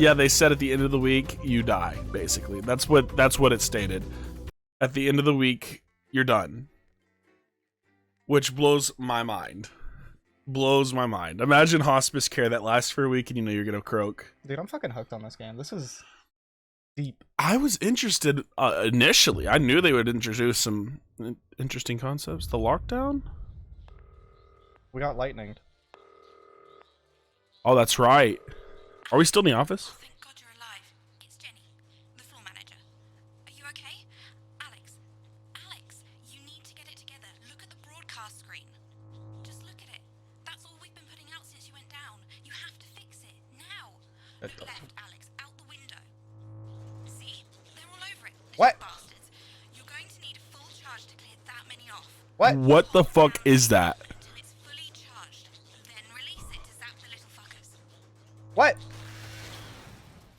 Yeah, they said at the end of the week you die. Basically, that's what it stated. At the end of the week, you're done, which blows my mind. Blows my mind. Imagine hospice care that lasts for a week and you know you're gonna croak. Dude, I'm fucking hooked on this game. This is deep. I was interested initially. I knew they would introduce some interesting concepts. The lockdown? We got lightninged. Oh, that's right. Are we still in the office? Oh, thank God you're alive. It's Jenny, the floor manager. Are you okay? Alex, you need to get it together. Look at the broadcast screen. Just look at it. That's all we've been putting out since you went down. You have to fix it, now. Look left, Alex, out the window. See? They're all over it. What? Bastards. You're going to need a full charge to clear that many off. What? What the fuck is that? Until it's fully charged. Then release it to zap the little fuckers. What?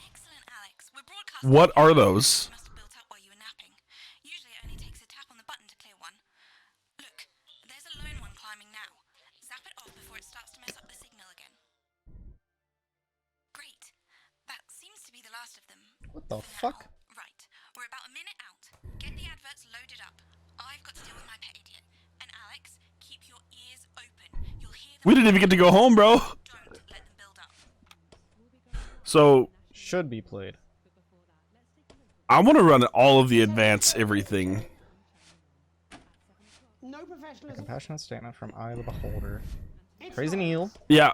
Excellent, Alex. We're broadcasting. What are those? Must have built up while you were napping. Usually it only takes a tap on the button to clear one. Look, there's a lone one climbing now. Zap it off before it starts to mess up the signal again. Great. That seems to be the last of them. What the For now. fuck? Right. We're about a minute out. Get the adverts loaded up. I've got to deal with my pet idiot. And Alex, keep your ears open. You'll hear them. We didn't even get to go home, bro. Don't let them build up. So Should be played. I want to run all of the advanced everything. A compassionate statement from Eye of the Beholder. Crazy Neil. Yeah.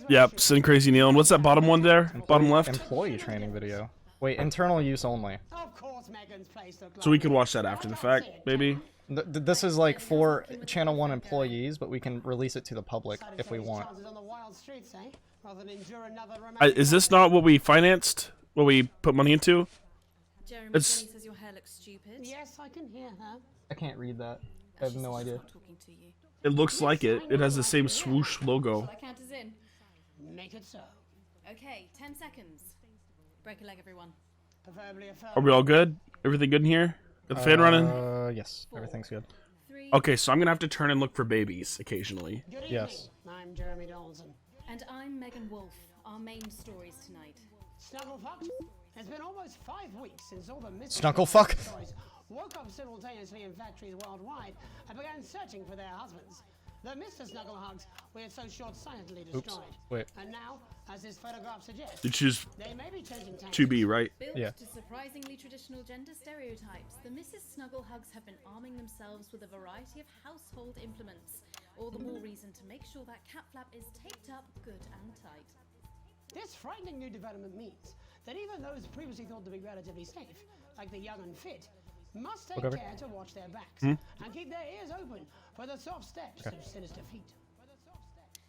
Yep. Send Crazy Neil. And what's that bottom one there? Bottom left. Employee training video. Wait, internal use only. So we could watch that after the fact, maybe. This is like for Channel 1 employees, but we can release it to the public if we want. Is this not what we financed? What we put money into? Jeremy It's- Jenny says your hair looks stupid. Yes, I can hear her. I can't read that. I have no idea. Not talking to you. It looks like it. It has the same swoosh logo. That count is in. Make it so. Okay, 10 seconds. Break a leg, everyone. Preferably a Are we all good? Everything good in here? Got the fan running? Yes, everything's good. 3. Okay, so I'm gonna have to turn and look for babies occasionally. Good Yes. evening. I'm Jeremy Donaldson. And I'm Megan Wolf. Our main stories tonight. Snugglefuck. It's been almost 5 weeks since all the missing Snugglefuck. toys woke up simultaneously in factories worldwide and began searching for their husbands. The Mr. Snugglehugs we had so short-sightedly destroyed. Wait. And now, as this photograph suggests, You choose they may be changing tactics. 2B, right? Built Yeah. to surprisingly traditional gender stereotypes, the Mrs. Snugglehugs have been arming themselves with a variety of household implements. All the more reason to make sure that cat flap is taped up good and tight. This frightening new development means that even those previously thought to be relatively safe, like the young and fit, must take Whatever. care to watch their backs and keep their ears open for the soft steps of sinister feet.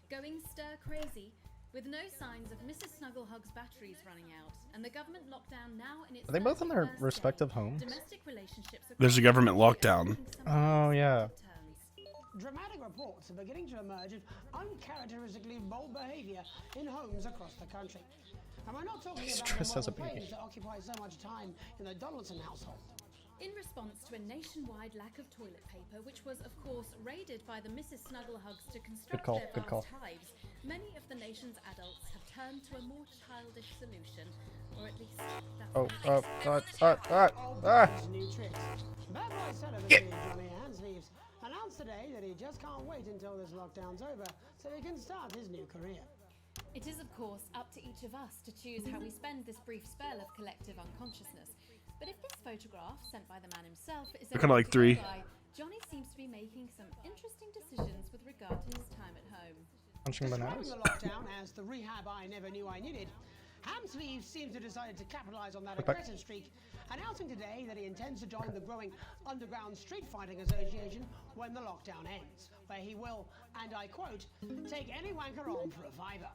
Going stir crazy, with no signs of Mrs. Snugglehug's batteries running out, and the government lockdown now in its Are they both in their 31st respective day, homes? Domestic relationships There's a government lockdown. Oh, yeah. Dramatic reports are beginning to emerge of uncharacteristically bold behavior in homes across the country. And we're not talking about Stress the has a model baby. planes that occupy so much time in the Donaldson household. In response to a nationwide lack of toilet paper, which was, of course, raided by the Mrs. Snugglehugs to construct call, their good call. vast hives, many of the nation's adults have turned to a more childish solution, or at least that's Oh, These new tricks. Bad boy Sullivan Johnny Handsleeves announced today that he just can't wait until this lockdown's over so he can start his new career. It is, of course, up to each of us to choose how we spend this brief spell of collective unconsciousness. But if this photograph, sent by the man himself, is They're kinda like 3. Johnny seems to be making some interesting decisions with regard to his time at home. Punching Describing bananas? the lockdown as the rehab I never knew I needed, Handsleeves seems to have decided to capitalize on that Back. aggressive streak, announcing today that he intends to join the growing Underground Street Fighting Association when the lockdown ends, where he will, and I quote, take any wanker on for a fiver.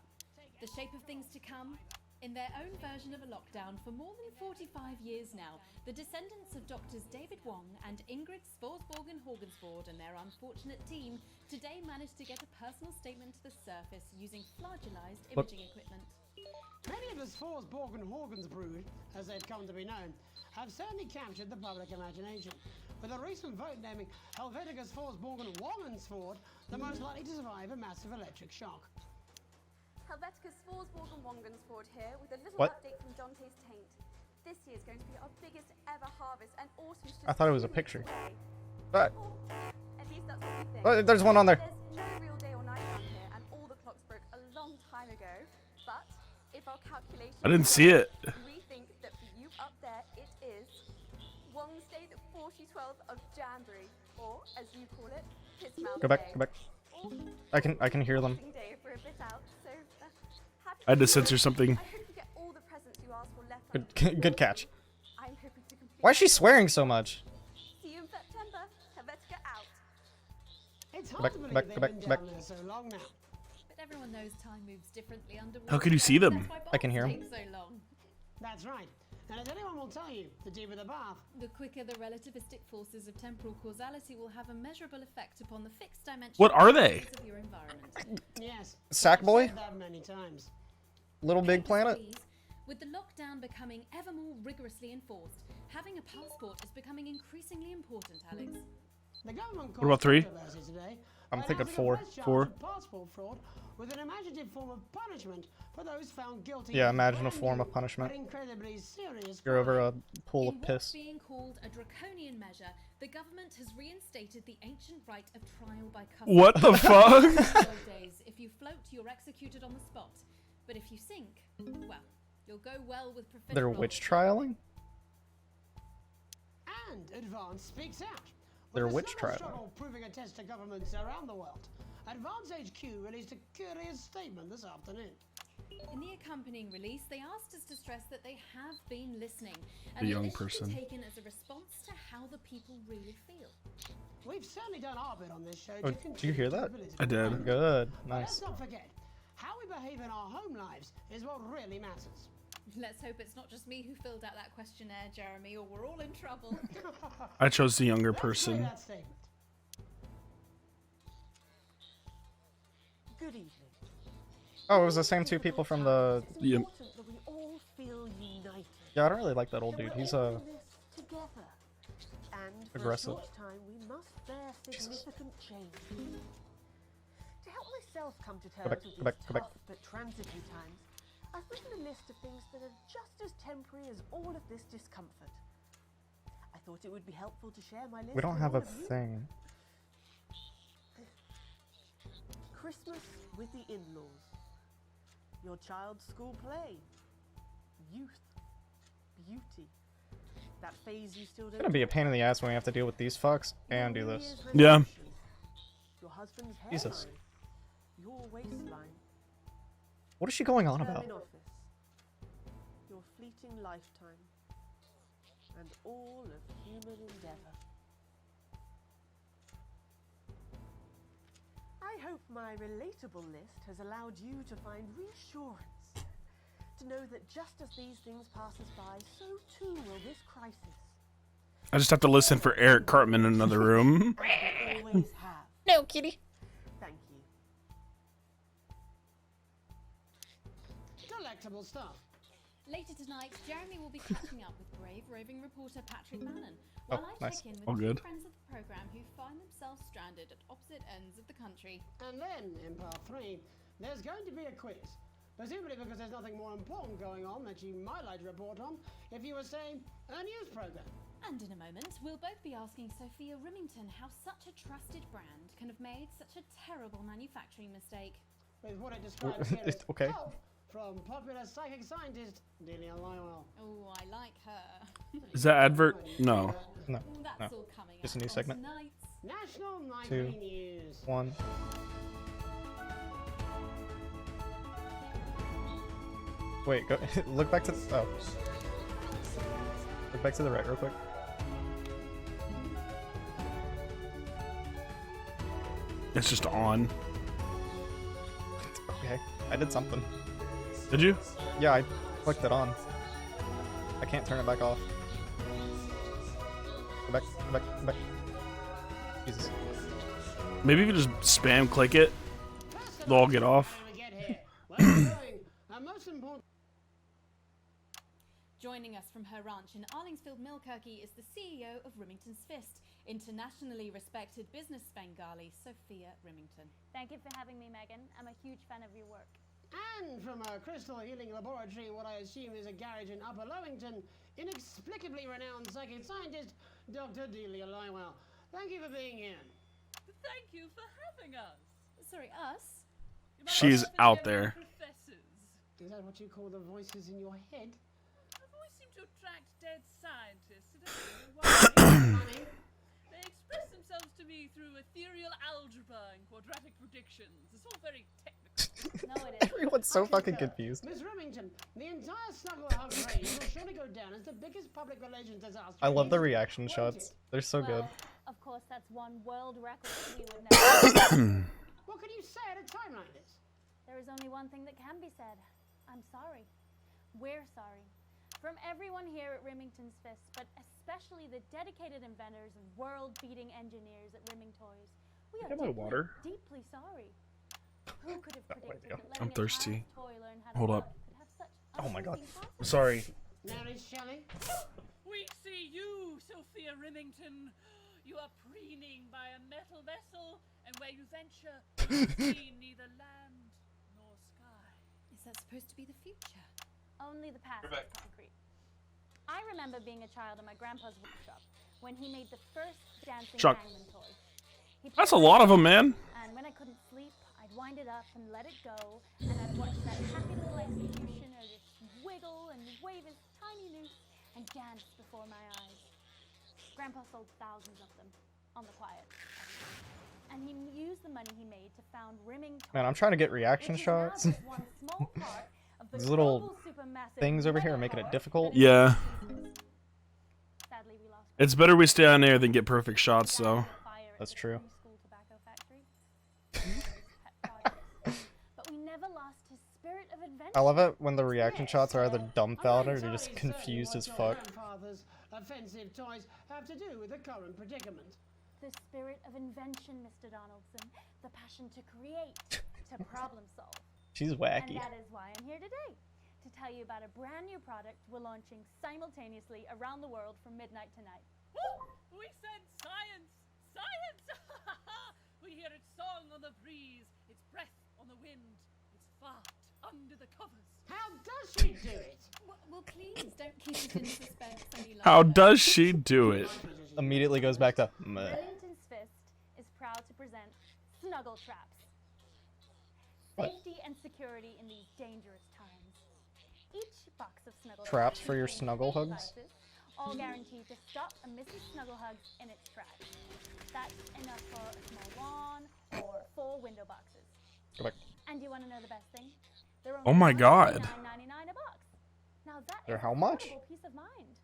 The shape of things to come? In their own version of a lockdown for more than 45 years now, the descendants of Doctors David Wong and Ingrid Svorsborgen Horgensvoord and their unfortunate team today managed to get a personal statement to the surface using flagellized imaging equipment. Many of the Svorsborgen Horgans brood, as they've come to be known, have certainly captured the public imagination, with a recent vote naming Helvetica Svorsborgen Wongensvoord the most likely to survive a massive electric shock. Helvetica Svorsborg and Wongensford here with a little What? update from Dante's Taint. This year's going to be our biggest ever harvest, and autumn's just I thought it was a 2 weeks picture. away. But Or, at least that's what we think. oh, there's one on there. There's no real day or night around here, and all the clocks broke a long time ago. But if our calculations I didn't see it. we think that for you up there, it is Wednesday, the 4012th of January, or as you call it, Pissmouth Go back, Day. go back. Or I can hear them. Boxing Day if we're a bit out. So, happy I had to New censor Year. something. I hope you get all the presents you asked for left Good, on good catch. I'm hoping to complete. Why is she swearing so much? See you in September. Helvetica out. It's Go hard back, to go believe back, they've go back, been go back. down there so long now. But everyone knows time moves differently underwater. How can you see them? That's why I can hear 'em. baths take so long. That's right. And as anyone will tell you, the deeper the bath. The quicker the relativistic forces of temporal causality will have a measurable effect upon the fixed dimension What are they? of your environment. Yes. Sackboy? I've said that many times. Little Big Planet? Please, with the lockdown becoming ever more rigorously enforced, having a passport is becoming increasingly important, Alex. The government What about 3? controversy today I'm by thinking announcing a 4. fresh charge 4. of passport fraud with an imaginative form of punishment for those found guilty. Yeah, of imagine a brand form new of punishment. but incredibly serious You're over crime. a pool In of what's piss. being called a draconian measure, the government has reinstated the ancient right of trial by custody. What the fuck? In the old days, if you float, you're executed on the spot. But if you sink, well, you'll go well with professional. They're witch trialing? And Advance speaks out. They're With the witch struggle trialing. proving a test to governments around the world. Advance HQ released a curious statement this afternoon. In the accompanying release, they asked us to stress that they have been listening, The and young that this person. should be taken as a response to how the people really feel. We've certainly done our bit on this show. Oh, to do you hear that? I did. Good. But let's Nice. not forget, how we behave in our home lives is what really matters. Let's hope it's not just me who filled out that questionnaire, Jeremy, or we're all in trouble. I chose the younger Let's play person. that statement. Good evening. Oh, it was the same 2 people from the... It's Yep. important that we all feel united. Yeah, I don't really like that old dude. He's We're in this together. And for aggressive. a short time, we must bear significant change. To help myself come to terms back, with go back, these go back. tough but transitory times, I've written a list of things that are just as temporary as all of this discomfort. I thought it would be helpful to share my list. We don't with have all a of you. thing. Christmas with the in-laws. Your child's school play. Youth. Beauty. That phase you still don't. It's gonna be a pain in the ass when we have to deal with these fucks and do Your New this. Year's Yeah. resolution. Your husband's hairline. Jesus. Your waistline. What is she going on Term about? in office. Your fleeting lifetime. And all of human endeavor. I hope my relatable list has allowed you to find reassurance. To know that just as these things pass us by, so too will this crisis. I just have to listen for Eric Cartman in another room. We always have. No, kitty. Thank you. Delectable stuff. Later tonight, Jeremy will be catching up with brave roving reporter Patrick Bannon, Oh, while I nice. check in with All two good. friends of the program who find themselves stranded at opposite ends of the country. And then, in part 3, there's going to be a quiz. Presumably because there's nothing more important going on that you might like to report on if you were, say, a news program. And in a moment, we'll both be asking Sophia Rimington how such a trusted brand can have made such a terrible manufacturing mistake. With what it describes here as Okay. help from popular psychic scientist Delia Lionel. Oh, I like her. Is that advert? No. No. That's No. all coming Just a up new on segment. tonight's National Two. Nightly News. 1. Wait, go look back to the, oh. Look back to the right real quick. It's just on. Okay, I did something. Did you? Yeah, I clicked it on. I can't turn it back off. Go back, go back, go back. Jesus. Maybe if you just spam click it, they'll all get off. How we get here? Where we're going, and most important. Joining us from her ranch in Arlingsfield, Millkirky, is the CEO of Rimington's Fist, internationally respected business Svengali, Sophia Rimington. Thank you for having me, Megan. I'm a huge fan of your work. And from a crystal healing laboratory, what I assume is a garage in Upper Lowington, inexplicably renowned psychic scientist, Dr. Delia Lywell. Thank you for being here. Thank you for having us. Sorry, us? You might She's have out been there. Professors. Is that what you call the voices in your head? I've always seemed to attract dead scientists. I don't know why. They express themselves to me through ethereal algebra and quadratic predictions. It's all very technical. No, it isn't. Everyone's so fucking confused. Miss Remington, the entire Snuggle Hug raid will surely go down as the biggest public relations disaster. I love the in history. reaction Won't shots. it? They're so good. Of course, that's one world record we would never. What can you say at a time like this? There is only one thing that can be said. I'm sorry. We're sorry. From everyone here at Remington's Fist, but especially the dedicated inventors and world-beating engineers at Rimming Toys, we are Get my water. deeply sorry. Who could have predicted idea. that I'm letting a thirsty. child's toy learn how to Hold walk up. could have such Oh my God. unforeseen consequences? Sorry. Mary Shelley? We see you, Sophia Remington. You are preening by a metal vessel, and where you venture, you see neither land nor sky. Is that supposed to be the future? Only the past is concrete. I remember being a child in my grandpa's workshop when he made the first dancing Chuck. hangman toy. He That's put a lot of them, man. And when I couldn't sleep, I'd wind it up and let it go, and I'd watch that happy little executioner just wiggle and wave his tiny noose and dance before my eyes. Grandpa sold thousands of them on the quiet. And he used the money he made to found Rimming Toys. Man, I'm trying to get reaction which is now shots. just one small part of the These little global supermassive things over here are making it metaphor difficult. that is Yeah. Jesus. Sadly, we lost It's better we stay on air than get perfect shots, though. fire at That's the true. preschool tobacco factory. Pet projects. But we never lost his spirit of adventure. I love it when the reaction shots are either I'm dumbfounded or very just sorry, confused sir, as what fuck. your grandfather's offensive toys have to do with the current predicament. The spirit of invention, Mr. Donaldson. The passion to create, to problem solve. She's And wacky. that is why I'm here today. To tell you about a brand new product we're launching simultaneously around the world from midnight tonight. We said science! Science! We hear its song on the breeze, its breath on the wind, its fart under the covers. How does she do it? Well, please don't keep us in suspense any longer. How does she do it? Immediately goes back to meh. Remington's Fist is proud to present Snuggle Traps. What? Safety and security in these dangerous times. Each box of Snuggle Traps for your contains snuggle 8 hugs? devices, all guaranteed to stop a missing snuggle hug in its tracks. That's enough for a small lawn or 4 window boxes. Go back. And you want to know the best thing? They're Oh my God. $9.99 a box. Now that They're is how an much? affordable peace of mind.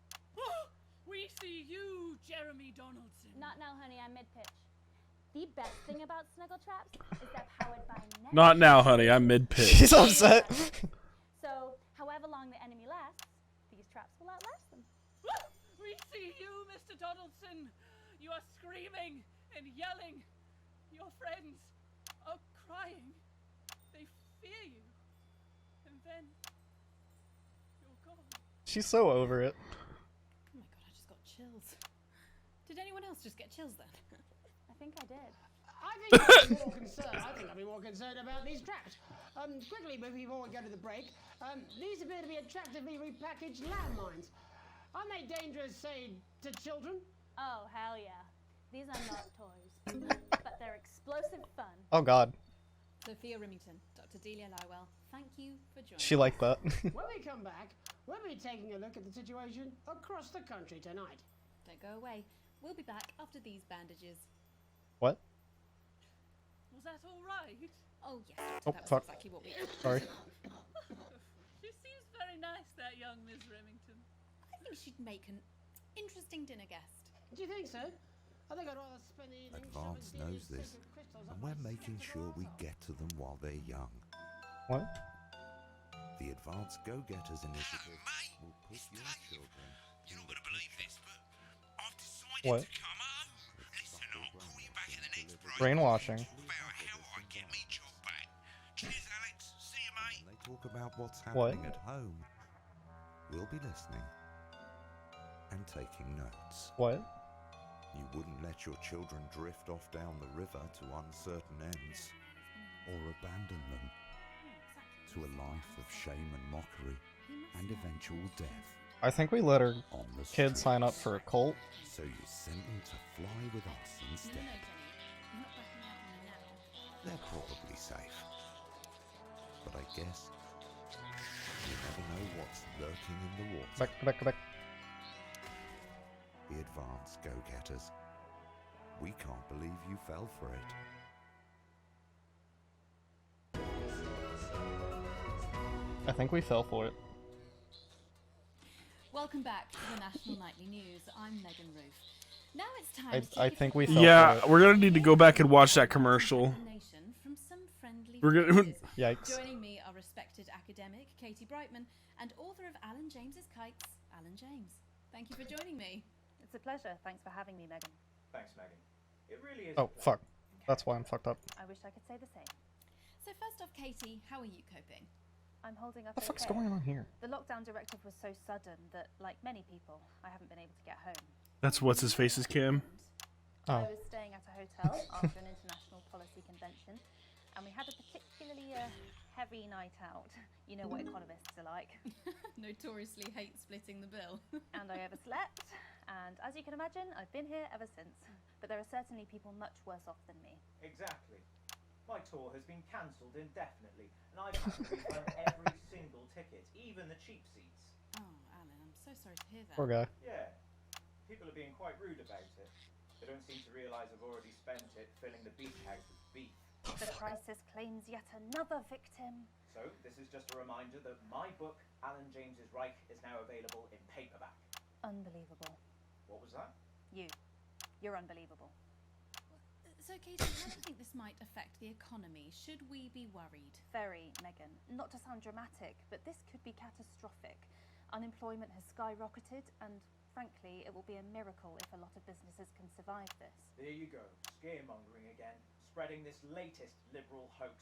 We see you, Jeremy Donaldson. Not now, honey. I'm mid-pitch. The best thing about Snuggle Traps is that powered by net. Not now, honey. I'm mid-pitch. She's upset. So, however long the enemy lasts, these traps will outlast them. We see you, Mr. Donaldson. You are screaming and yelling. Your friends are crying. They fear you. And then you're gone. She's so over it. Oh my god, I just got chills. Did anyone else just get chills then? I think I did. I think I'd be more concerned about these traps. Quickly, before we go to the break, these appear to be attractively repackaged landmines. Aren't they dangerous, say, to children? Oh, hell yeah. These are not toys, but they're explosive fun. Oh god. Sophia Remington, Dr. Delia Lywell, thank you for joining She liked that. When we come back, we'll be taking a look at the situation across the country tonight. Don't go away. We'll be back after these bandages. What? Was that all right? Oh, yes, Oh, that was fuck. exactly what we... Sorry. She seems very nice, that young Miss Remington. I think she'd make an interesting dinner guest. Do you think so? I think I'd rather spend the evening Advance shoving knows Delia's this, sacred crystals and up we're my making spectral sure we armor. get to them while they're young. What? The Advanced Go-Getters initiative mate, will put it's your Dave. children You're not going to believe this, but I've decided What? to come home. Listen, I'll call you back at the next break. Brainwashing. Talk about how I get me job back. Cheers, Alex. See you, mate. When they talk about what's What? happening at home, we'll be listening and taking notes. What? You wouldn't let your children drift off down the river to uncertain ends or abandon them. to a life of shame and mockery and eventual death. I think we let our On the kids sign up streets. for a cult. So you sent them to fly with us instead. You're not backing out on me now. They're probably safe. But I guess you never know what's lurking in the water. Back, back, back. The advanced go-getters. We can't believe you fell for it. I think we fell for it. Welcome back to the National Nightly News. I'm Megan Roof. Now it's time to I take think a we quick fell Yeah, for it. we're gonna need to go back and watch that commercial. explanation from some friendly We're gonna- faces. Yikes. Joining me are respected academic Katie Brightman and author of Alan James's Kites, Alan James. Thank you for joining me. It's a pleasure. Thanks for having me, Megan. Thanks, Megan. It really is. Oh, fuck. That's why I'm fucked up. I wish I could say the same. So first off, Katie, how are you coping? I'm holding up. What the fuck's okay. going on here? The lockdown directive was so sudden that, like many people, I haven't been able to get home. That's what's his face's Kim. Oh. I was staying at a hotel after an international policy convention, and we had a particularly heavy night out. You know what economists are like. Notoriously hate splitting the bill. And I overslept, and as you can imagine, I've been here ever since. But there are certainly people much worse off than me. Exactly. My tour has been cancelled indefinitely, and I've had to refund every single ticket, even the cheap seats. Oh, Alan, I'm so sorry to hear that. Poor guy. Yeah. People are being quite rude about it. They don't seem to realise I've already spent it filling the beach house with beef. The crisis claims yet another victim. So, this is just a reminder that my book, Alan James's Reich, is now available in paperback. Unbelievable. What was that? You're unbelievable. So, Katie, how do you think this might affect the economy? Should we be worried? Very, Megan. Not to sound dramatic, but this could be catastrophic. Unemployment has skyrocketed, and frankly, it will be a miracle if a lot of businesses can survive this. There you go, scaremongering again, spreading this latest liberal hoax.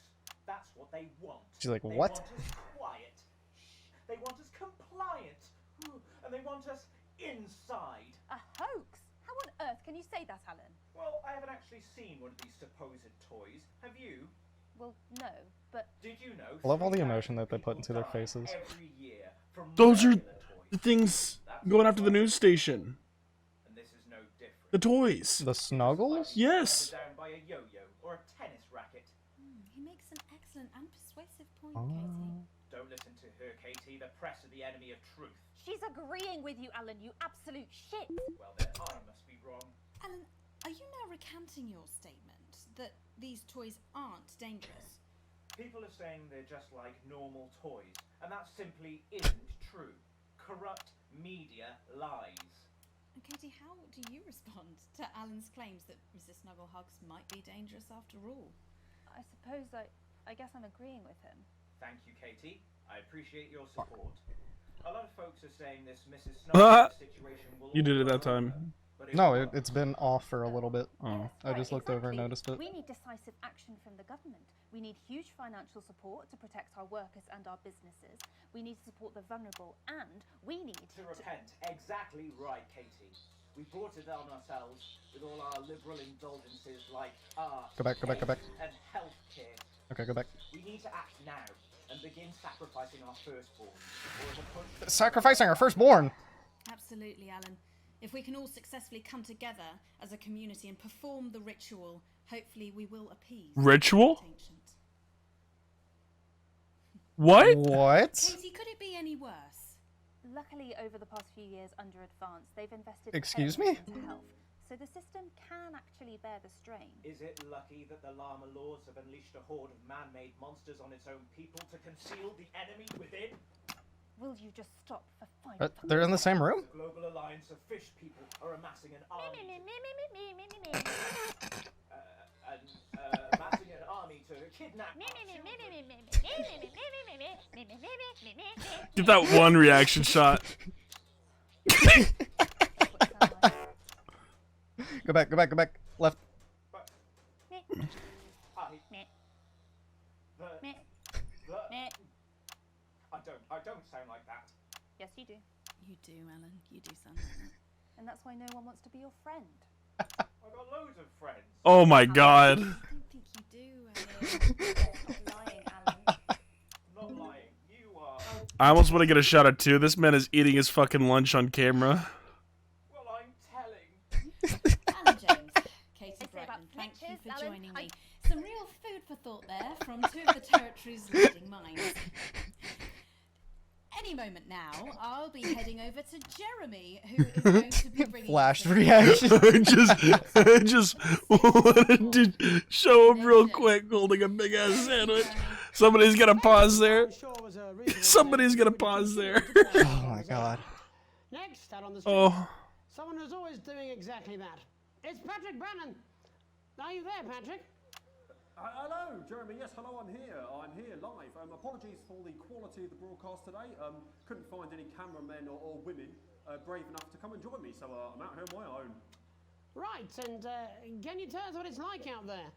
That's what they want. She's like, they what? Want us quiet. Shh. They want us compliant. And they want us inside. A hoax? How on earth can you say that, Alan? Well, I haven't actually seen one of these supposed toys. Have you? Well, no, but... Did you know? I love all the 3,000 emotion that they put into their people die faces. Every year from Those are regular the toys. things going after the news station. And this is no different. The toys. The snuggles? Yes. Down by a yo-yo or a tennis racket. He makes an excellent and persuasive point, Oh. Katie. Don't listen to her, Katie. The press are the enemy of truth. She's agreeing with you, Alan, you absolute shit! Well, then I must be wrong. Alan, are you now recanting your statement that these toys aren't dangerous? People are saying they're just like normal toys, and that simply isn't true. Corrupt media lies. And Katie, how do you respond to Alan's claims that Mrs. Snugglehugs might be dangerous after all? I suppose I guess I'm agreeing with him. Thank you, Katie. I appreciate your support. A lot of folks are saying this Mrs. Snuggles situation will... You did it that all blow time. over, but No, won't. it's been off for a little bit. Oh. I just looked over and Exactly. noticed it. We need decisive action from the government. We need huge financial support to protect our workers and our businesses. We need to support the vulnerable, and we need To repent. Exactly right, Katie. We brought it on ourselves with all our liberal indulgences like art, Go back, go back, go back. and healthcare. Okay, go back. We need to act now and begin sacrificing our firstborn. Or as a push Sacrificing our firstborn! Absolutely, Alan. If we can all successfully come together as a community and perform the ritual, hopefully we will appease Ritual? the ancient. What? What? Katie, could it be any worse? Luckily, over the past few years under Advance, they've invested Excuse heavily me? into health, so the system can actually bear the strain. Is it lucky that the Llama Lords have unleashed a horde of man-made monsters on its own people to conceal the enemy within? Will you just stop for 5 They're in the same room? The global alliance of fish people are amassing an army. Amassing an army to kidnap our children. Get that one reaction shot. Go back, go back, go back. Left. But I, I don't sound like that. Yes, you do. You do, Alan. You do sound like that. And that's why no one wants to be your friend. I've got loads of friends. Oh my god. I don't think you do, Alan. Stop lying, Alan. Not I almost want to get a shot at two. This man is eating his fucking lunch on camera. Well, I'm telling. Alan James, Katie Say Brightman, about thank you snitches, for Alan. joining me. Some real food for thought there from two of the territory's leading minds. Any moment now, I'll be heading over to Jeremy, who is going to be bringing Flash us some- reaction. I just wanted to show him real quick holding a big ass sandwich. Somebody's gonna pause there. Somebody's gonna pause there. Oh my god. Next, out on the street, Oh, someone who's always doing exactly that. It's Patrick Bannon. Are you there, Patrick? Hello, Jeremy. Yes, hello. I'm here. I'm here live. Apologies for the quality of the broadcast today. Couldn't find any cameramen or women brave enough to come and join me, so I'm out here on my own. Right, and can you tell us what it's like out there?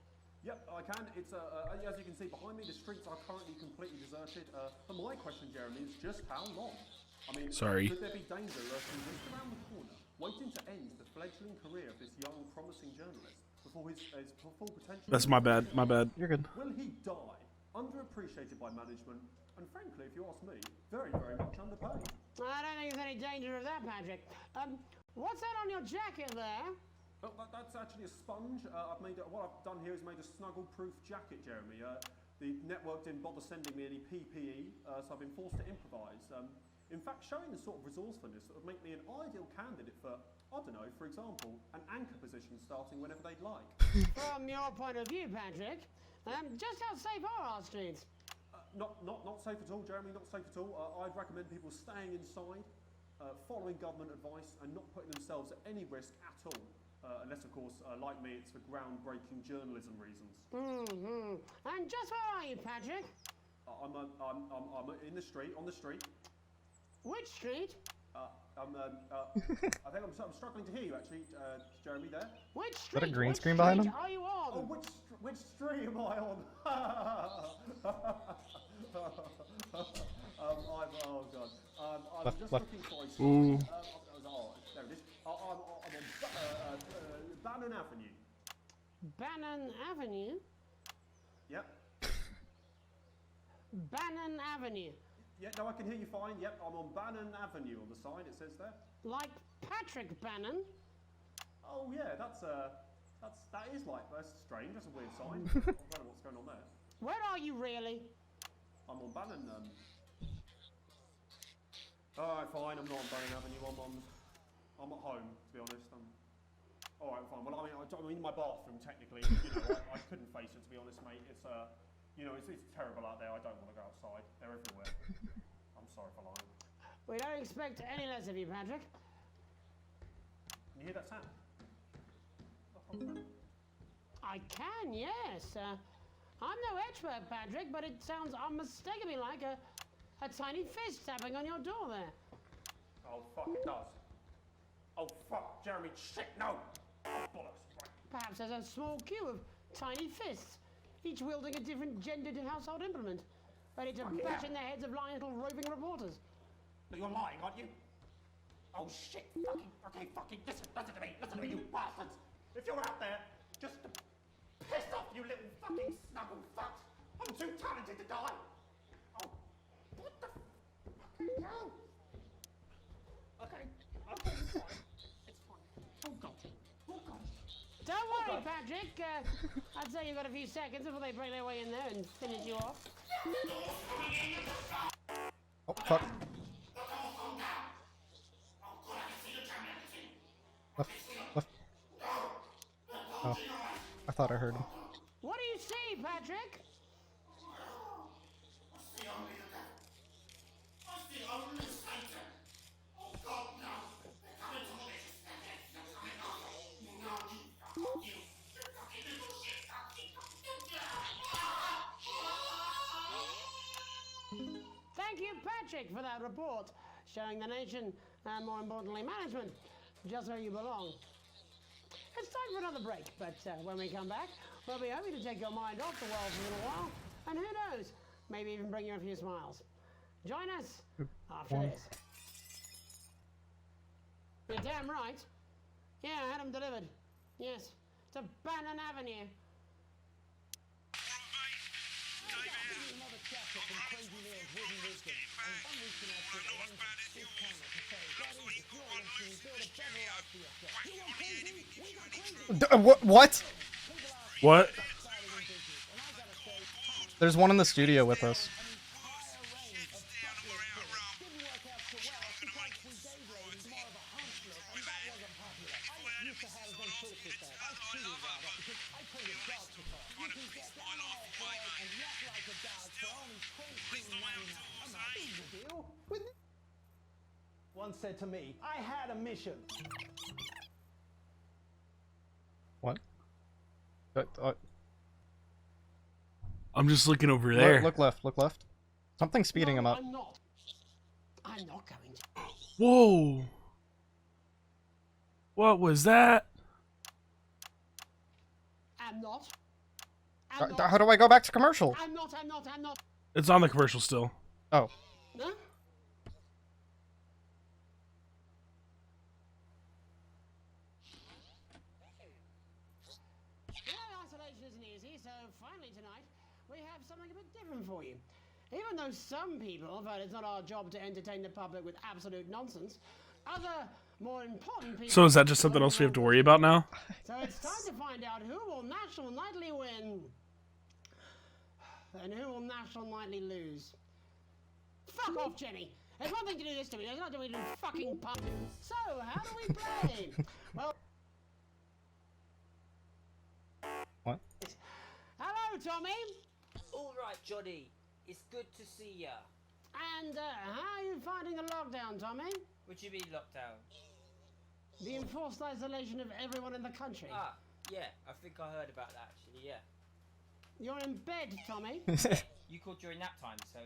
Yep, I can. It's as you can see behind me, the streets are currently completely deserted. But my question, Jeremy, is just how long? I mean, Sorry. could there be danger lurking just around the corner, waiting to end the fledgling career of this young, promising journalist before his full potential? that's my bad. My bad. You're good. Will he die, underappreciated by management, and frankly, if you ask me, very, very much underpaid? I don't think there's any danger of that, Patrick. What's that on your jacket there? Oh, that's actually a sponge. What I've done here is made a snuggle-proof jacket, Jeremy. The network didn't bother sending me any PPE, so I've been forced to improvise. In fact, showing the sort of resourcefulness that would make me an ideal candidate for, I don't know, for example, an anchor position starting whenever they'd like. From your point of view, Patrick, just how safe are our streets? Not safe at all, Jeremy, not safe at all. I'd recommend people staying inside, following government advice, and not putting themselves at any risk at all. Unless, of course, like me, it's for groundbreaking journalism reasons. Mm-hmm. And just where are you, Patrick? I'm in the street, on the street. Which street? I think I'm struggling to hear you, actually, Jeremy, there. Which Is that street? a green Which screen behind street him? are you on? Oh, which street am I on? Oh god. I'm just looking for a street. Ooh. There it is. I'm on Bannon Avenue. Bannon Avenue? Yep. Bannon Avenue. Yeah, no, I can hear you fine. Yep, I'm on Bannon Avenue on the sign, it says there. Like Patrick Bannon? Oh yeah, that is like, that's strange, that's a weird sign. I don't know what's going on there. Where are you really? I'm on Bannon, Alright, fine, I'm not on Bannon Avenue, I'm at home, to be honest. Alright, fine. Well, I'm in my bathroom, technically. You know, I couldn't face it, to be honest, mate. It's, you know, it's terrible out there. I don't want to go outside. They're everywhere. I'm sorry for lying. We don't expect any less of you, Patrick. Can you hear that sound? I can, yes. I'm no expert, Patrick, but it sounds unmistakably like a tiny fist tapping on your door there. Oh, fuck, it does. Oh, fuck, Jeremy, shit, no! Oh, bollocks, right. Perhaps there's a small queue of tiny fists, each wielding a different gendered household implement, ready to bash in the heads of lying little roving reporters. But you're lying, aren't you? Oh, shit, fucking, listen to me, you bastards! If you're out there, just to piss off, you little fucking snuggle fucks! I'm too talented to die! Oh, what the fucking hell? Okay, it's fine. It's fine. Oh, God. Oh, God. Don't worry, Patrick. I'd say you've got a few seconds before they break their way in there and finish you off. Oh, fuck. Left. Oh, I thought I heard him. What do you see, Patrick? Thank you, Patrick, for that report, showing the nation, and more importantly, management, just where you belong. It's time for another break, but when we come back, we'll be hoping to take your mind off the world for a little while, and who knows, maybe even bring you a few smiles. Join us after this. You're damn right. Yeah, I had them delivered. Yes, to Bannon Avenue. David. What? What? There's one in the studio with us. Once said to me, I had a mission. What? I'm just looking over there. Look left, look left. Something's speeding him up. I'm not. I'm not going to. Whoa. What was that? I'm not. How do I go back to commercial? I'm not. It's on the commercial still. Oh. Huh? Isolation isn't easy, so finally tonight we have something a bit different for you. Even though some people felt it's not our job to entertain the public with absolute nonsense, other more important people... So is that just something else we have to worry about now? So it's time to find out who will National Nightly win and who will National Nightly lose. Fuck off, Jenny! There's one thing to do this to me, there's not to do fucking pub. So, how do we play? Well... What? Hello, Tommy! Alright, Johnny. It's good to see ya. And, how are you finding the lockdown, Tommy? What do you mean, lockdown? The enforced isolation of everyone in the country. Ah, yeah. I think I heard about that, actually, yeah. You're in bed, Tommy. You called during nap time, so...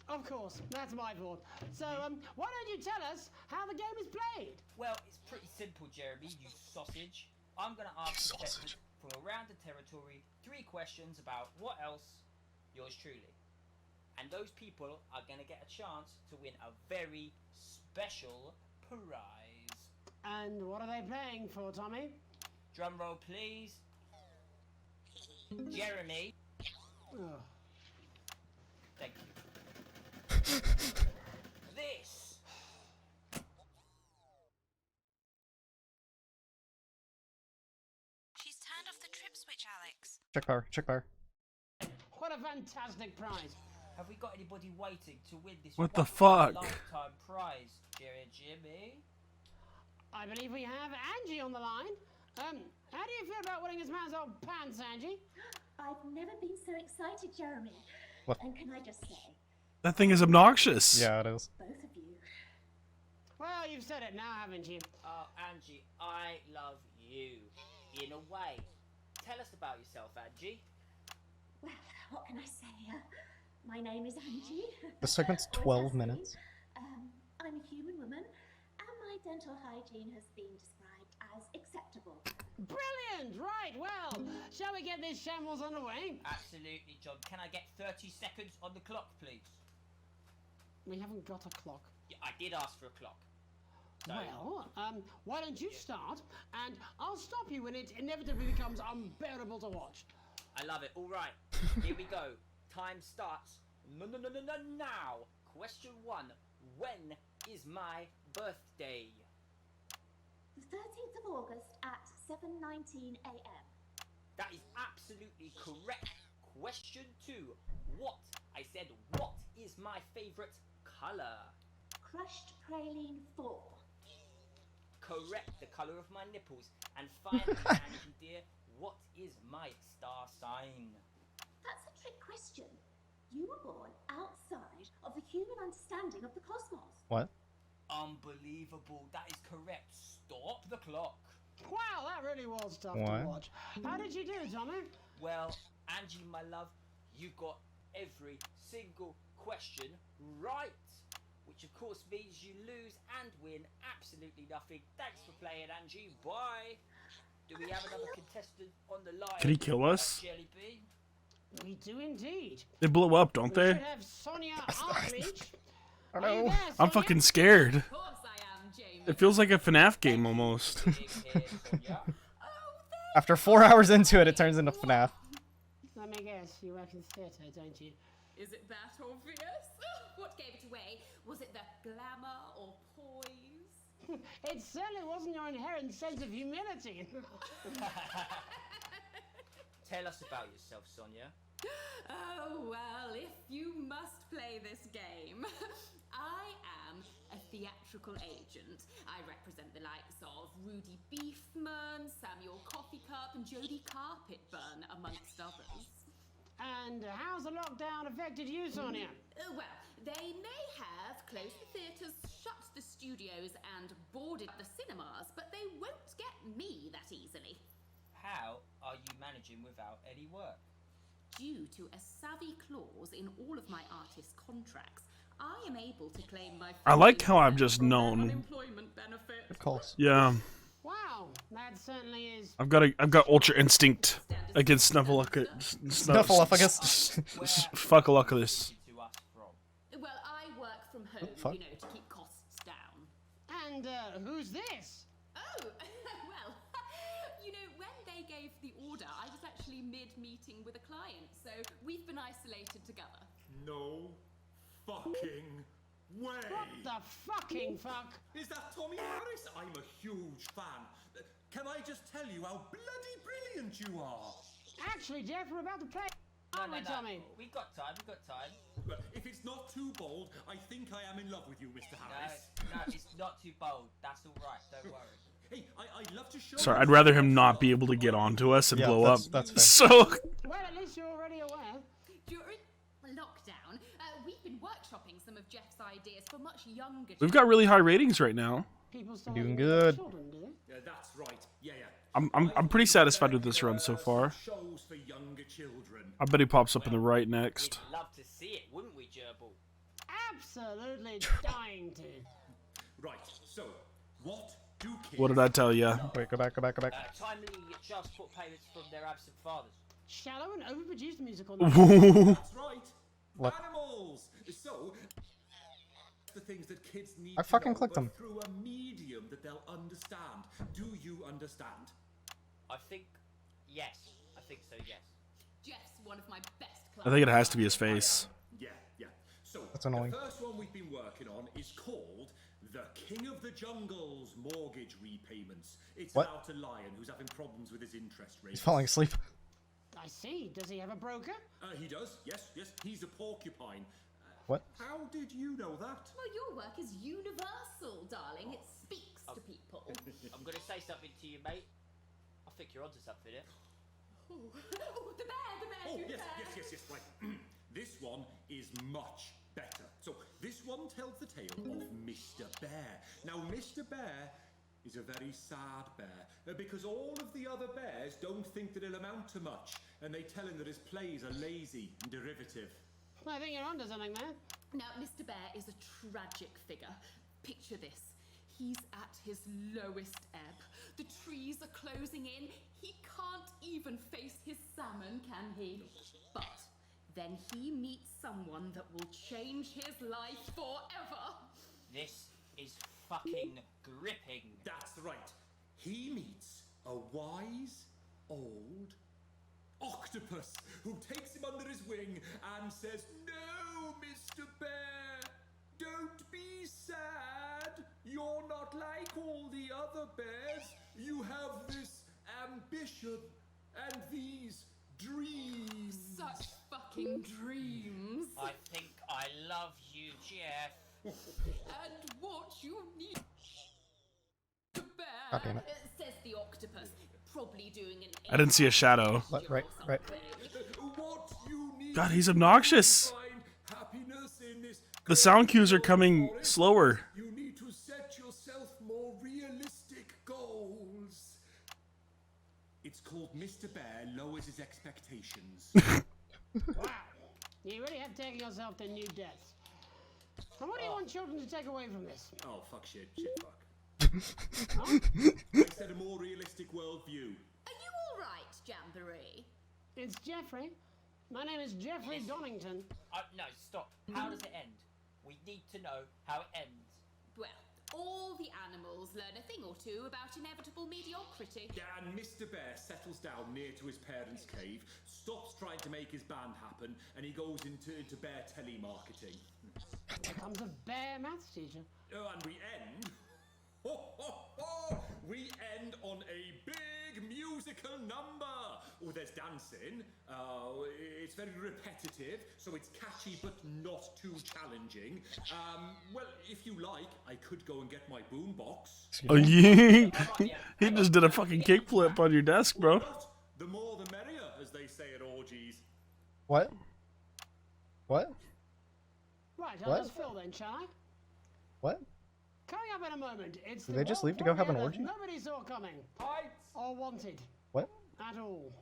Of course, that's my fault. So, why don't you tell us how the game is played? Well, it's pretty simple, Jeremy, you sausage. I'm gonna ask contestants from around the territory 3 questions about what else, yours truly. And those people are gonna get a chance to win a very special prize. And what are they playing for, Tommy? Drum roll, please. Jeremy. Oh. Thank you. This. She's turned off the trip switch, Alex. Check bar, check bar. What a fantastic prize. Have we got anybody waiting to win this What the fuck? lifetime prize, Jimmy? I believe we have Angie on the line. How do you feel about winning this man's old pants, Angie? I've never been so excited, Jeremy. What? And can I just say, That thing is obnoxious. Yeah, it is. both of you. Well, you've said it now, haven't you? Oh, Angie, I love you. In a way. Tell us about yourself, Angie. Well, what can I say? My name is Angie. The segment's 12 minutes. I'm a human woman, and my dental hygiene has been described as acceptable. Brilliant! Right, well, shall we get this shambles underway? Absolutely, John. Can I get 30 seconds on the clock, please? We haven't got a clock. Yeah, I did ask for a clock. So, Well, why don't you start, and I'll stop you when it inevitably becomes unbearable to watch. I love it. All right, here we go. Time starts now. Question 1. When is my birthday? The 13th of August at 7:19 a.m. That is absolutely correct. Question 2. What? I said, what is my favourite colour? Crushed praline 4. Correct, the colour of my nipples. And finally, Angie dear, what is my star sign? That's a trick question. You were born outside of the human understanding of the cosmos. What? Unbelievable, that is correct. Stop the clock. Wow, that really was tough What? to watch. How did you do, Tommy? Well, Angie, my love, you got every single question right. Which of course means you lose and win absolutely nothing. Thanks for playing, Angie. Bye. Do we have another contestant on the line? Can he kill us? Jelly bean? We do indeed. They blow up, don't We they? should have Sonia Artleach. Oh Are you no. there, I'm Sonia? fucking scared. Of course I am, Jamie. It feels like a FNAF game almost. After 4 hours into it, it turns into FNAF. Let me guess, you work in theatre, don't you? Is it that obvious? What gave it away? Was it the glamour or poise? It certainly wasn't your inherent sense of humility. Tell us about yourself, Sonia. Oh, well, if you must play this game. I am a theatrical agent. I represent the likes of Rudy Beefman, Samuel Coffeecup, and Jodie Carpetburn, amongst others. And how's the lockdown affected you, Sonia? Well, they may have closed the theatres, shut the studios, and boarded the cinemas, but they won't get me that easily. How are you managing without any work? Due to a savvy clause in all of my artist contracts, I am able to claim my. I like how I've just known. Unemployment benefit. Of course. Yeah. Wow, that certainly is. I've got ultra instinct against Snuffleupagus. Fuckaluckus. Well, I work from home, fuck. you know, to keep costs down. And who's this? Oh, well, you know, when they gave the order, I was actually mid-meeting with a client, so we've been isolated together. No fucking way! What the fucking fuck? Is that Tommy Harris? I'm a huge fan. Can I just tell you how bloody brilliant you are? Actually, Jeff, we're about to play. No, Tommy. We've got time, Well, if it's not too bold, I think I am in love with you, Mr. Harris. No, it's not too bold. That's alright, don't worry. Hey, I'd love to show Sorry, you I'd rather him not be able to get onto us and Yeah, blow up. that's fair. So Well, at least you're already aware. During lockdown, we've been workshopping some of Jeff's ideas for much younger. we've got really high ratings right now. People still Doing have good. children, do they? Yeah, that's right. Yeah. I'm pretty satisfied with this run so far. Shows for younger children. I bet he pops up in the right next. We'd love to see it, wouldn't we, Gerbil? Absolutely dying to. Right. So, what do kids? What did I tell ya? Wait, go back. Timely just put payments from their absent fathers. Shallow and overproduced musical. That's right. What? Animals. So, the things that kids need. I to fucking know, clicked but them. through a medium that they'll understand. Do you understand? I think, yes. I think so, yes. Jeff's one of my best I clients. think it has to be his face. Yeah. So, That's annoying. the first one we've been working on is called The King of the Jungle's Mortgage Repayments. It's What? about a lion who's having problems with his interest rate. He's falling asleep. I see. Does he have a broker? He does. Yes. He's a porcupine. What? How did you know that? Well, your work is universal, darling. It speaks to people. I'm going to say something to you, mate. I think you're onto something here. Oh, the bear, Oh, do yes, bear. yes. Right. This one is much better. So, this one tells the tale of Mr. Bear. Now, Mr. Bear is a very sad bear because all of the other bears don't think that he'll amount to much, and they tell him that his plays are lazy and derivative. I think you're onto something there. Now, Mr. Bear is a tragic figure. Picture this. He's at his lowest ebb. The trees are closing in. He can't even face his salmon, can he? But then he meets someone that will change his life forever. This is fucking gripping. That's right. He meets a wise, old octopus who takes him under his wing and says, "No, Mr. Bear, don't be sad. You're not like all the other bears. You have this ambition and these dreams." Such fucking dreams. I think I love you, Jeff. And what you need, Mr. Bear, God damn it. says the octopus, probably doing an. I didn't see a shadow. Right. What you need God, he's obnoxious. to find happiness in this The sound cues are coming slower. You need to set yourself more realistic goals. It's called Mr. Bear Lowers His Expectations. Wow. You really have taken yourself to new depths. And what do you want children to take away from this? Oh, fuck shit, fuck. I said a more realistic worldview. Are you all right, Jamboree? It's Jeffrey. My name is Jeffrey Donington. No, stop. How does it end? We need to know how it ends. Well, all the animals animals learn a thing or two about inevitable mediocrity. Yeah, and Mr. Bear settles down near to his parents' cave, stops trying to make his band happen, and he goes into bear telemarketing. Becomes a bear maths teacher. Oh, and we end... We end on a big musical number. Oh, there's dancing. It's very repetitive, so it's catchy but not too challenging. Well, if you like, I could go and get my boombox. Oh, yeah. He just did a fucking kickflip on your desk, bro. The more the merrier, as they say at orgies. What? What? Right, What? I'll just fill then, shall I? What? Coming up in a moment, it's Did the they just one leave to go have an premiere that orgy? nobody saw coming. Or wanted. What? At all.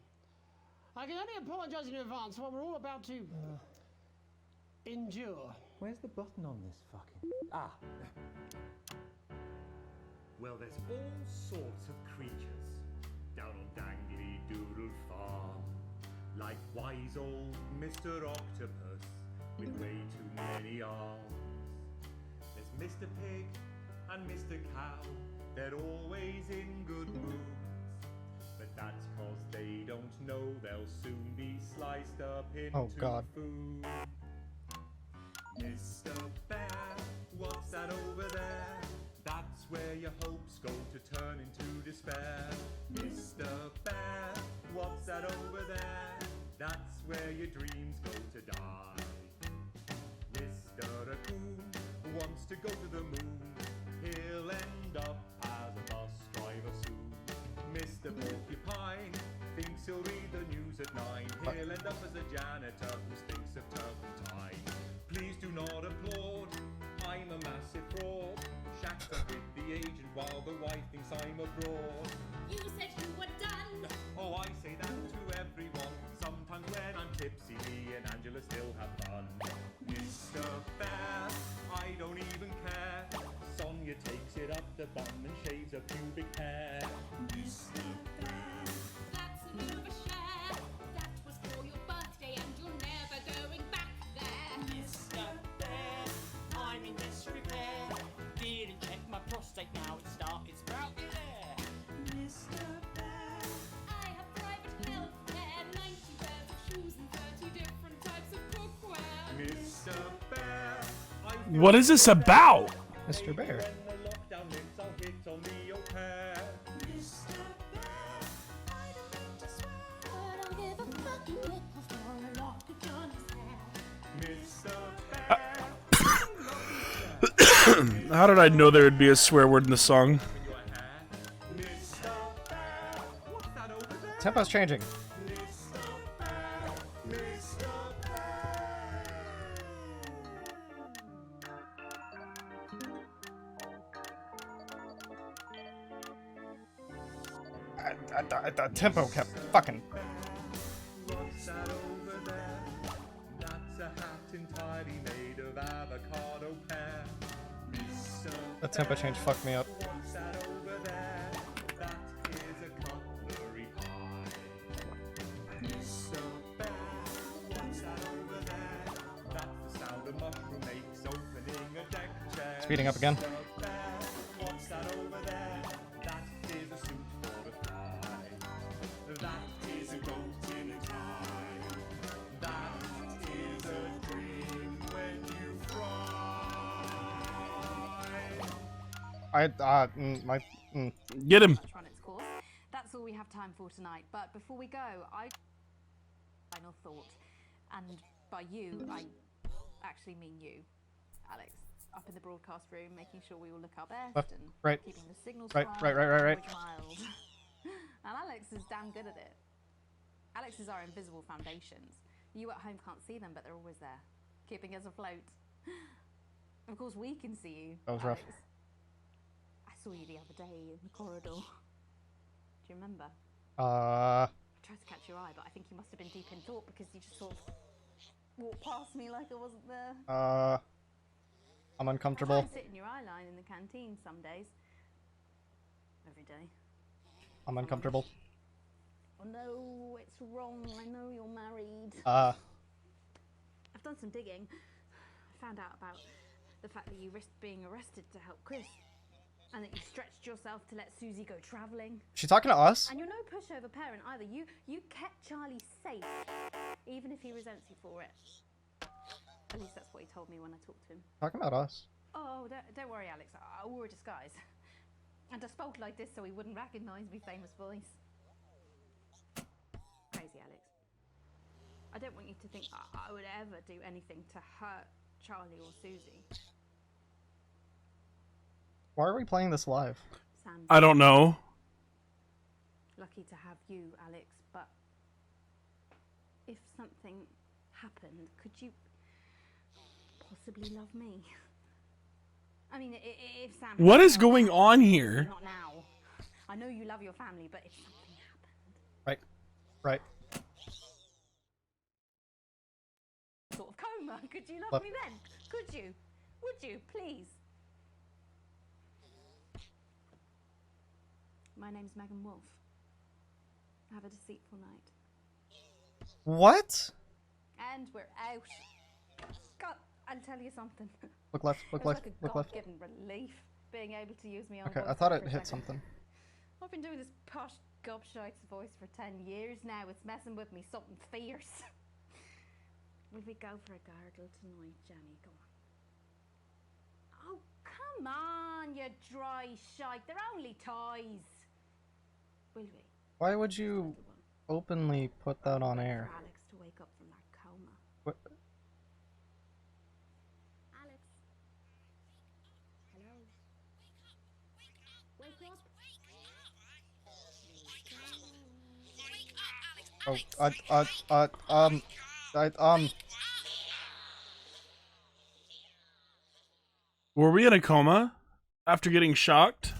I can only apologise in advance for what we're all about to endure. Where's the button on this fucking... Ah. Well, there's all sorts of creatures down on Dangly Doodle Farm. Like wise old Mr. Octopus with way too many arms. There's Mr. Pig and Mr. Cow, they're always in good moods. But that's cause they don't know they'll soon be sliced up into food. Mr. Bear, what's that over there? That's where your hopes go to turn into despair. Mr. Bear, what's that over there? That's where your dreams go to die. Mr. Raccoon wants to go to the moon. He'll end up as a bus driver soon. Mr. Porcupine thinks he'll read the news at 9. He'll end up as a janitor who stinks of turpentine. Please do not applaud, I'm a massive fraud. Shacked up with the agent while the wife thinks I'm abroad. You said you were done. Oh, I say that to everyone. Sometimes when I'm tipsy, me and Angela still have fun. Mr. Bear, I don't even care. Sonia takes it up the bum and shaves a pubic hair. Mr. Bear, That's a bit of a share. That was for your birthday and you're never going back there. Mr. Bear, I'm in disrepair. Didn't check my prostate, now it started sprouting there. Mr. Bear, I have private health care, 90 pairs of shoes and 30 different types of cookware. Mr. Bear, What is this about? Mr. Bear. when the lockdown lifts, I'll hit on the au pair. Mr. Bear, I don't mean to swear, but I'll give a fucking lick before I lock a Johnny's hair. Mr. Bear, How did I know there would be a swear word in the song? Tempo's changing. The tempo kept fucking. What's that over there? That's a hat entirely made of avocado pear. Mr. The tempo change fucked me up. What's that over there? That is a cutlery pie. Mr. Bear, what's that over there? That's the sound a mushroom makes opening a deck chair. Speeding up again. Mr. Bear, what's that over there? That is a suit for a fly. That is a goat in a tie. That is a dream when you fry. Get him. Run its course. That's all we have time for tonight. But before we go, final thought, and by you, I actually mean you, Alex. Up in the broadcast room, making sure we all look our best and right. keeping the signals Right. language mild. And Alex is damn good at it. Alex is our invisible foundations. You at home can't see them, but they're always there, keeping us afloat. Of course, we can see you. That was rough. Alex. I saw you the other day in the corridor. Do you remember? I tried to catch your eye, but I think you must have been deep in thought because you just sort of walked past me like I wasn't there. I'm I uncomfortable. try to sit in your eye line in the canteen some days. Every day. I'm uncomfortable. Oh no, it's wrong. I know you're married. Uh. I've done some digging. I found out about the fact that you risked being arrested to help Chris, and that you stretched trust yourself to let Susie go traveling. She talking to us? And you're no pushover parent either. You kept Charlie safe, even if he resents you for it. At least that's what he told me when I talked to him. Talking about us. Oh, don't worry, Alex. I wore a disguise. And I spoke like this so he wouldn't recognize my famous voice. Crazy, Alex. I don't want you to think I would ever do anything to hurt Charlie or Susie. Why are we playing this live? Sam, I don't know. lucky to have you, Alex, but if something happened, could you possibly love me? I mean, if Sam... What is going on here? Not now. I know you love your family, but if something happened... Right. Right. Sort of coma. Could you love Look. me then? Could you? Would you? Please? My name's Megan Wolf. Have a deceitful night. What? And we're out. God, I'll tell you something. Look left, look left, like a look left. God-given relief being able to use me on Okay, voice I thought for it a hit second. something. I've been doing this posh gobshite's voice for 10 years now. It's messing with me something fierce. Will we go for a gargle tonight, Jenny? Go on. Oh, come on, you dry shite. They're only toys. Will we? Why would you openly put that on air? For Alex to wake up from that coma. What? Alex. Hello. Wake up. Oh, Were we in a coma after getting shocked?